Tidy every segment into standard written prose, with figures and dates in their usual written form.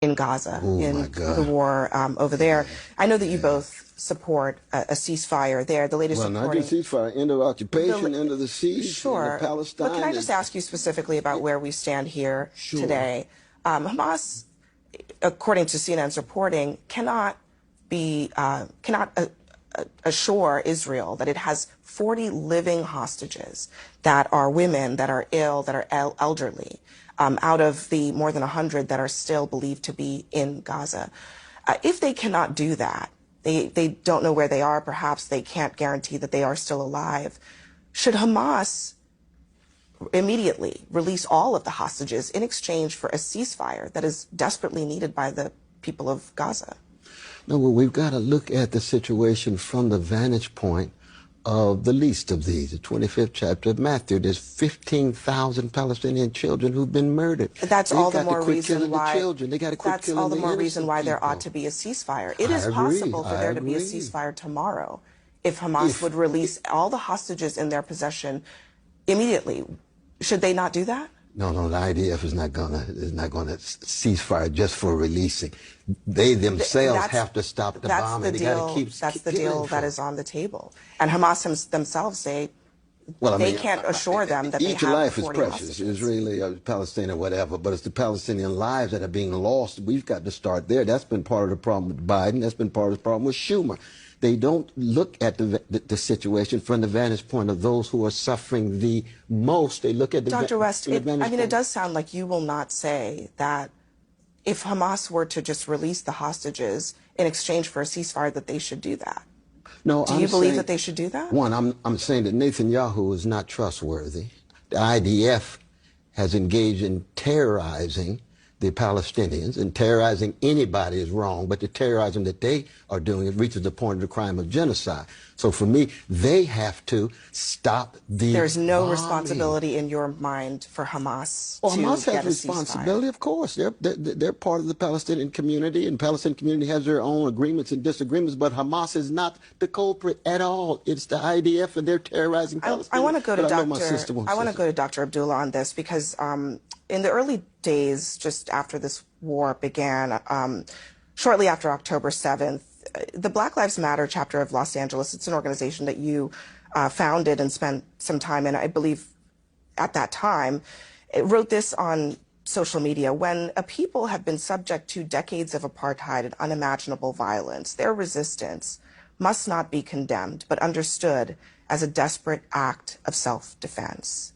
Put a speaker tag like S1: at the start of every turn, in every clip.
S1: in Gaza,
S2: Oh
S1: in
S2: my God.
S1: the war over there. I know that you both support a ceasefire there. The latest
S2: Well, not
S1: reporting.
S2: just ceasefire, end of occupation, end of the siege, end of
S1: Sure. But can
S2: Palestine.
S1: I just ask you specifically about where we stand here today? Hamas, according to CNN's reporting, cannot assure Israel that it has 40 living hostages that are women, that are ill, that are elderly, out of the more than 100 that are still believed to be in Gaza. If they cannot do that, they don't know where they are, perhaps they can't guarantee that they are still alive. Should Hamas immediately release all of the hostages in exchange for a ceasefire that is desperately needed by the people of Gaza?
S2: No, well, we've got to look at the situation from the vantage point of the least of these. The 25th chapter of Matthew, there's 15,000 Palestinian children who've been murdered.
S1: That's all the more reason why.
S2: The children. They got to quit killing the innocent
S1: reason why there
S2: people.
S1: ought to be a ceasefire. It is possible for there to be a ceasefire tomorrow if Hamas would release all the hostages in their possession immediately. Should they not do that?
S2: No, the IDF is not gonna cease fire just for releasing. They themselves have to stop the bombing. They got to keep.
S1: That's the deal that is on the table. And Hamas themselves say they can't assure them that they have
S2: each life is
S1: 40
S2: precious,
S1: hostages.
S2: Israeli or Palestinian or whatever. But it's the Palestinian lives that are being lost. We've got to start there. That's been part of the problem with Biden. That's been part of the problem with Schumer. They don't look at the situation from the vantage point of those who are suffering the most. They look at the
S1: Dr. West,
S2: it
S1: does sound like you will not say that if Hamas were to just release the hostages in exchange for a ceasefire, that they should do that.
S2: No,
S1: do you believe that they should do that?
S2: One, I'm saying that Netanyahu is not trustworthy. The IDF has engaged in terrorizing the Palestinians, and terrorizing anybody is wrong, but the terrorizing that they are doing, it reaches the point of the crime of genocide. So for me, they have to stop the
S1: There's no
S2: bombing.
S1: responsibility in your mind for Hamas
S2: Well,
S1: to
S2: Hamas
S1: get
S2: has
S1: a
S2: responsibility,
S1: ceasefire.
S2: of course. They're part of the Palestinian community, and the Palestinian community has their own agreements and disagreements, but Hamas is not the culprit at all. It's the IDF, and they're terrorizing Palestinians.
S1: I want to go to Dr. Abdullah on this because in the early days, just after this war began, shortly after October 7th, the Black Lives Matter chapter of Los Angeles, it's an organization that you founded and spent some time in, I believe at that time, it wrote this on social media: when a people have been subject to decades of apartheid and unimaginable violence, their resistance must not be condemned, but understood as a desperate act of self-defense.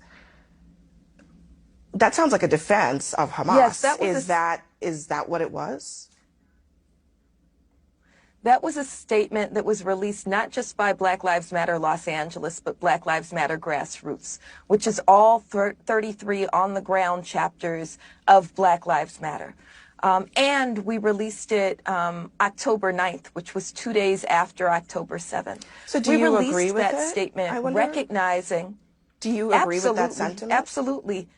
S1: That sounds like a defense of Hamas.
S3: Yes,
S1: is that what it was?
S3: That was a statement that was released not just by Black Lives Matter Los Angeles, but Black Lives Matter Grassroots, which is all 33 on-the-ground chapters of Black Lives Matter. And we released it October 9th, which was 2 days after October 7th.
S1: So do you agree with
S3: that statement, recognizing...
S1: Do you agree with that sentiment?
S3: Absolutely.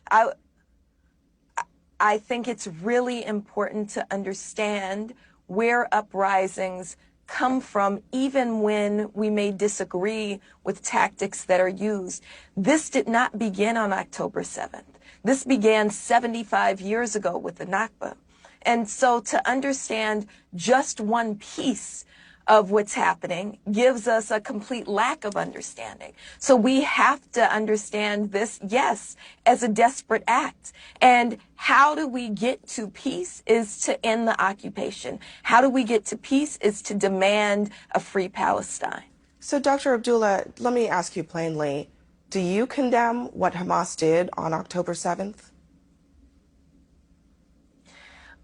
S3: I think it's really important to understand where uprisings come from, even when we may disagree with tactics that are used. This did not begin on October 7th. This began 75 years ago with the Nakba. And so to understand just one piece of what's happening gives us a complete lack of understanding. So we have to understand this, yes, as a desperate act. And how do we get to peace is to end the occupation. How do we get to peace is to demand a free Palestine.
S1: So Dr. Abdullah, let me ask you plainly, do you condemn what Hamas did on October 7th?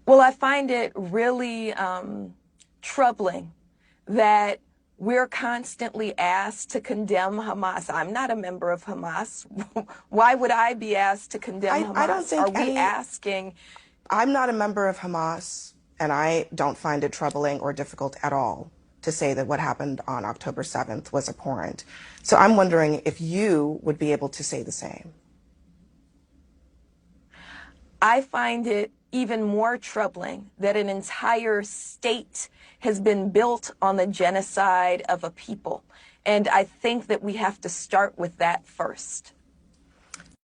S3: Well, I find it really troubling that we're constantly asked to condemn Hamas. I'm not a member of Hamas. Why would I be asked to condemn Hamas?
S1: I don't think
S3: asking?
S1: I'm not a member of Hamas, and I don't find it troubling or difficult at all to say that what happened on October 7th was abhorrent. So I'm wondering if you would be able to say the same.
S3: I find it even more troubling that an entire state has been built on the genocide of a people. And I think that we have to start with that first.